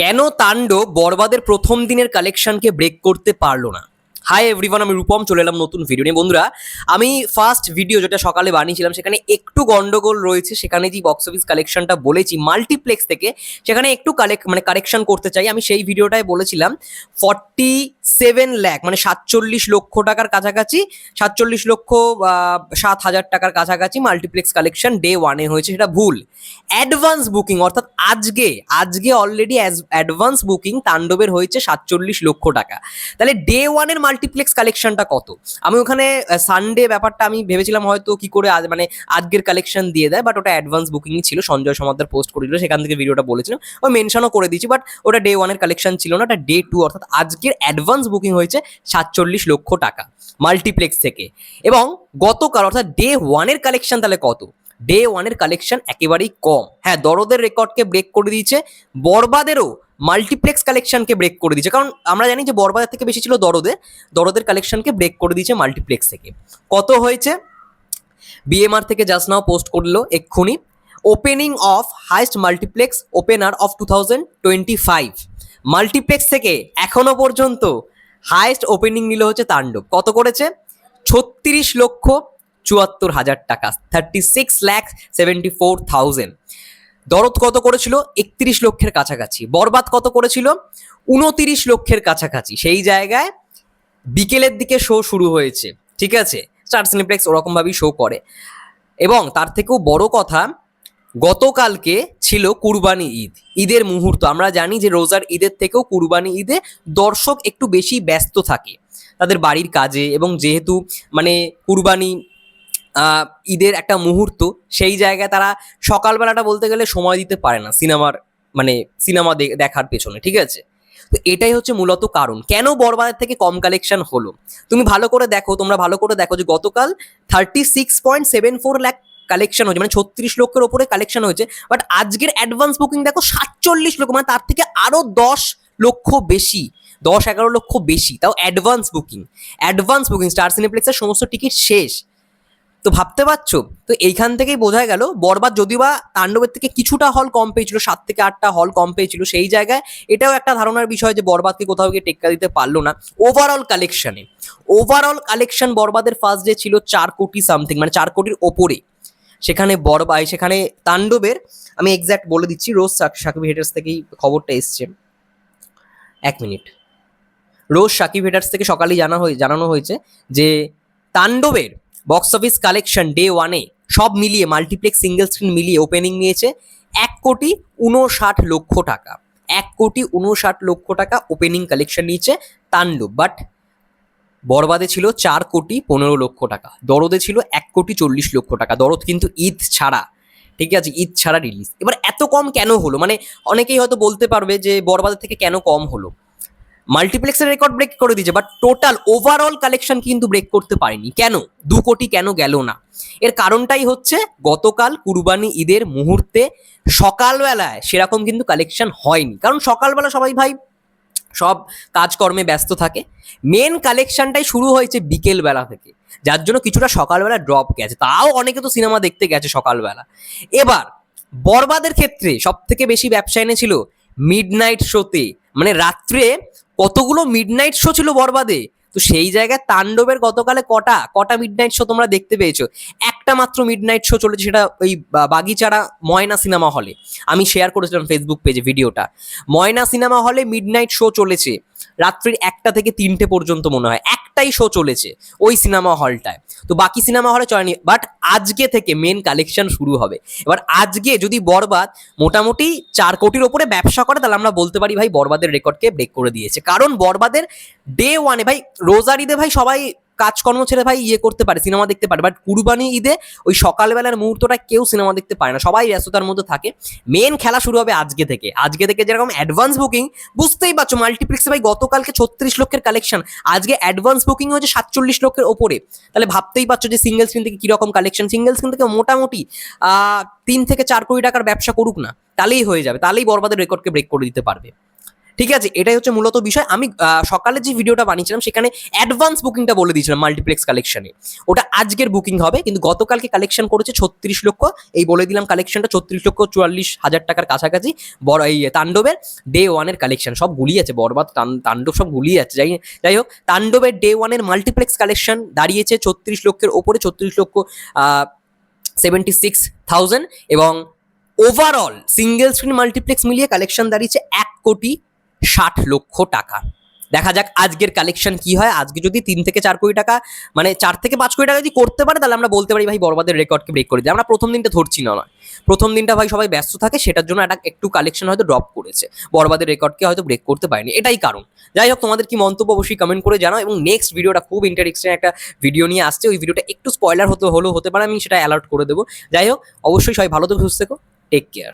কেন তাণ্ডব বরবাদের প্রথম দিনের কালেকশনকে ব্রেক করতে পারলো না? হাই এভরিওয়ান, আমি রূপম চলে এলাম নতুন ভিডিও নিয়ে। বন্ধুরা, আমি ফার্স্ট ভিডিও যেটা সকালে বানিয়েছিলাম সেখানে একটু গন্ডগোল রয়েছে। সেখানে যে বক্স অফিস কালেকশনটা বলেছি মাল্টিপ্লেক্স থেকে, সেখানে একটু কারেকশন করতে চাই। আমি সেই ভিডিওটায় বলেছিলাম 47 লাখ মানে 47 লক্ষ টাকার কাছাকাছি, 47,07,000 টাকার কাছাকাছি মাল্টিপ্লেক্স কালেকশন ডে ওয়ানে হয়েছে। সেটা ভুল। অ্যাডভান্স বুকিং অর্থাৎ আজকে অলরেডি অ্যাডভান্স বুকিং তাণ্ডবের হয়েছে 47 লক্ষ টাকা। তাহলে ডে ওয়ানের মাল্টিপ্লেক্স কালেকশনটা কত? আমি ওখানে সানডে ব্যাপারটা আমি ভেবেছিলাম হয়তো কি করে আজকের কালেকশন দিয়ে দেয়, বাট ওটা অ্যাডভান্স বুকিংই ছিল। সঞ্জয় সমাদ্দার পোস্ট করেছিল, সেখান থেকে ভিডিওটা বলেছিলাম, ওই মেনশনও করে দিয়েছি, বাট ওটা ডে ওয়ানের কালেকশন ছিল না, ওটা ডে টু অর্থাৎ আজকের অ্যাডভান্স বুকিং হয়েছে 47 লক্ষ টাকা মাল্টিপ্লেক্স থেকে। এবং গতকাল অর্থাৎ ডে ওয়ানের কালেকশন তাহলে কত? ডে ওয়ানের কালেকশন একেবারেই কম। হ্যাঁ, দরদের রেকর্ডকে ব্রেক করে দিয়েছে, বরবাদেরও মাল্টিপ্লেক্স কালেকশনকে ব্রেক করে দিয়েছে। কারণ আমরা জানি যে বরবাদের থেকে বেশি ছিল দরদের কালেকশনকে ব্রেক করে দিয়েছে মাল্টিপ্লেক্স থেকে। কত হয়েছে? বিএমআর থেকে জাস্ট নাও পোস্ট করলো এক্ষুনি, opening of heist multiplex opener of 2025। Multiplex থেকে এখনো পর্যন্ত হাইস্ট ওপেনিং নিল হচ্ছে তাণ্ডব। কত করেছে? 36,74,000 টাকা, 36,74,000। দরদ কত করেছিল? 31 লক্ষের কাছাকাছি। বরবাদ কত করেছিল? 29 লক্ষের কাছাকাছি। সেই জায়গায় বিকেলের দিকে শো শুরু হয়েছে, ঠিক আছে? স্টার সিনেপ্লেক্স ওরকমভাবেই শো করে। এবং তার থেকেও বড় কথা, গতকালকে ছিল কুরবানি ঈদ, ঈদের মুহূর্ত। আমরা জানি যে রোজার ঈদের থেকেও কুরবানি ঈদে দর্শক একটু বেশি ব্যস্ত থাকে তাদের বাড়ির কাজে, এবং যেহেতু কুরবানি ঈদের একটা মুহূর্ত, সেই জায়গায় তারা সকালবেলাটা বলতে গেলে সময় দিতে পারে না সিনেমা দেখার পেছনে, ঠিক আছে? তো এটাই হচ্ছে মূলত কারণ কেন বরবাদের থেকে কম কালেকশন হলো। তোমরা ভালো করে দেখো যে গতকাল 36.74 লাখ কালেকশন হয়েছে, মানে 36 লক্ষের ওপরে কালেকশন হয়েছে। বাট আজকের অ্যাডভান্স বুকিং দেখো 47 লক্ষ, মানে তার থেকে আরো 10 লক্ষ বেশি, 10-11 লক্ষ বেশি, তাও অ্যাডভান্স বুকিং। স্টার সিনেপ্লেক্সের সমস্ত টিকিট শেষ। তো ভাবতে পারছো? তো এইখান থেকেই বোঝা গেল বরবাদ যদিও বা তাণ্ডবের থেকে কিছুটা হল কম পেয়েছিল, 7 থেকে 8টা হল কম পেয়েছিল, সেই জায়গায় এটাও একটা ধারণার বিষয় যে বরবাদকে কোথাও গিয়ে টেক্কা দিতে পারলো না। ওভারঅল কালেকশন বরবাদের ফার্স্ট ডে ছিল 4 কোটি সামথিং, মানে 4 কোটির ওপরে। সেখানে তাণ্ডবের আমি এক্স্যাক্ট বলে দিচ্ছি, রোজ সাকিব হেটার্স থেকেই খবরটা এসছে। 1 মিনিট। রোজ সাকিব হেটার্স থেকে সকালেই জানানো হয়েছে যে তাণ্ডবের বক্স অফিস কালেকশন ডে ওয়ানে সব মিলিয়ে মাল্টিপ্লেক্স সিঙ্গেল স্ক্রিন মিলিয়ে ওপেনিং নিয়েছে 1,59,00,000 টাকা। 1,59,00,000 টাকা ওপেনিং কালেকশন নিয়েছে তাণ্ডব। বাট বরবাদে ছিল 4,15,00,000 টাকা, দরদে ছিল 1,40,00,000 টাকা। দরদ কিন্তু ঈদ ছাড়া, ঠিক আছে, ঈদ ছাড়া রিলিজ। এবার এত কম কেন হলো? অনেকেই হয়তো বলতে পারবে যে বরবাদের থেকে কেন কম হলো। মাল্টিপ্লেক্সের রেকর্ড ব্রেক করে দিয়েছে, বাট টোটাল ওভারঅল কালেকশন কিন্তু ব্রেক করতে পারেনি। কেন 2 কোটি কেন গেল না? এর কারণটাই হচ্ছে গতকাল কুরবানি ঈদের মুহূর্তে সকালবেলায় সেরকম কিন্তু কালেকশন হয়নি। কারণ সকালবেলা সব কাজকর্মে ব্যস্ত থাকে। মেন কালেকশনটাই শুরু হয়েছে বিকেলবেলা থেকে, যার জন্য কিছুটা সকালবেলা ড্রপ গেছে। তাও অনেকে তো সিনেমা দেখতে গেছে সকালবেলা। এবার বরবাদের ক্ষেত্রে সব থেকে বেশি ব্যবসা এনেছিল মিডনাইট শোতে, মানে রাত্রে কতগুলো মিডনাইট শো ছিল বরবাদে। তো সেই জায়গায় তাণ্ডবের গতকালে কটা মিডনাইট শো তোমরা দেখতে পেয়েছো? একটা মাত্র মিডনাইট শো চলেছে, সেটা ওই বাগিচারা ময়না সিনেমা হলে। আমি শেয়ার করেছিলাম ফেসবুক পেজে ভিডিওটা। ময়না সিনেমা হলে মিডনাইট শো চলেছে রাত্রির 1টা থেকে 3টে পর্যন্ত, মনে হয় একটাই শো চলেছে ওই সিনেমা হলটায়। তো বাকি সিনেমা হলে চলেনি। বাট আজকে থেকে মেন কালেকশন শুরু হবে। এবার আজকে যদি বরবাদ মোটামুটি 4 কোটির ওপরে ব্যবসা করে, তাহলে আমরা বলতে পারি ভাই বরবাদের রেকর্ডকে ব্রেক করে দিয়েছে। কারণ বরবাদের ডে ওয়ানে ভাই, রোজার ঈদে ভাই সবাই কাজকর্ম ছেড়ে ভাই করতে পারে, সিনেমা দেখতে পারে। বাট কুরবানি ঈদে ওই সকালবেলার মুহূর্তটা কেউ সিনেমা দেখতে পারে না, সবাই ব্যস্ততার মধ্যে থাকে। মেন খেলা শুরু হবে আজকে থেকে যেরকম অ্যাডভান্স বুকিং, বুঝতেই পারছো মাল্টিপ্লেক্সে ভাই গতকালকে 36 লক্ষের কালেকশন, আজকে অ্যাডভান্স বুকিং হয়েছে 47 লক্ষের ওপরে। তাহলে ভাবতেই পারছো যে সিঙ্গেল স্ক্রিন থেকে কিরকম কালেকশন। সিঙ্গেল স্ক্রিন থেকে মোটামুটি 3 থেকে 4 কোটি টাকার ব্যবসা করুক না, তাহলেই হয়ে যাবে, তাহলেই বরবাদের রেকর্ডকে ব্রেক করে দিতে পারবে, ঠিক আছে, এটাই হচ্ছে মূলত বিষয়। আমি সকালে যে ভিডিওটা বানিয়েছিলাম সেখানে অ্যাডভান্স বুকিংটা বলে দিয়েছিলাম মাল্টিপ্লেক্স কালেকশনে, ওটা আজকের বুকিং হবে, কিন্তু গতকালকে কালেকশন করেছে 36 লক্ষ, এই বলে দিলাম কালেকশনটা 36,44,000 টাকার কাছাকাছি। বড় এই তাণ্ডবের ডে ওয়ানের কালেকশন সব গুলিয়ে আছে, বরবাদ তাণ্ডব সব গুলিয়ে যাচ্ছে। যাই হোক, তাণ্ডবের ডে ওয়ানের মাল্টিপ্লেক্স কালেকশন দাঁড়িয়েছে 36 লক্ষের ওপরে, 36,76,000, এবং ওভারঅল সিঙ্গেল স্ক্রিন মাল্টিপ্লেক্স মিলিয়ে কালেকশন দাঁড়িয়েছে 1,60,00,000 টাকা। দেখা যাক আজকের কালেকশন কি হয়। আজকে যদি 3 থেকে 4 কোটি টাকা, মানে 4 থেকে 5 কোটি টাকা যদি করতে পারে, তাহলে আমরা বলতে পারি ভাই বরবাদের রেকর্ডকে ব্রেক করে দিই। আমরা প্রথম দিনটা ধরছি না, প্রথম দিনটা ভাই সবাই ব্যস্ত থাকে, সেটার জন্য একটু কালেকশন হয়তো ড্রপ করেছে, বরবাদের রেকর্ডকে হয়তো ব্রেক করতে পারেনি, এটাই কারণ। যাই হোক, তোমাদের কি মন্তব্য অবশ্যই কমেন্ট করে জানাও, এবং নেক্সট ভিডিওটা খুব ইন্টারেস্টিং একটা ভিডিও নিয়ে আসছে, ওই ভিডিওটা একটু স্পয়লার হতে পারে, আমি সেটা অ্যালার্ট করে দেবো। যাই হোক, অবশ্যই সবাই ভালো থেকো, সুস্থ থেকো, টেক কেয়ার।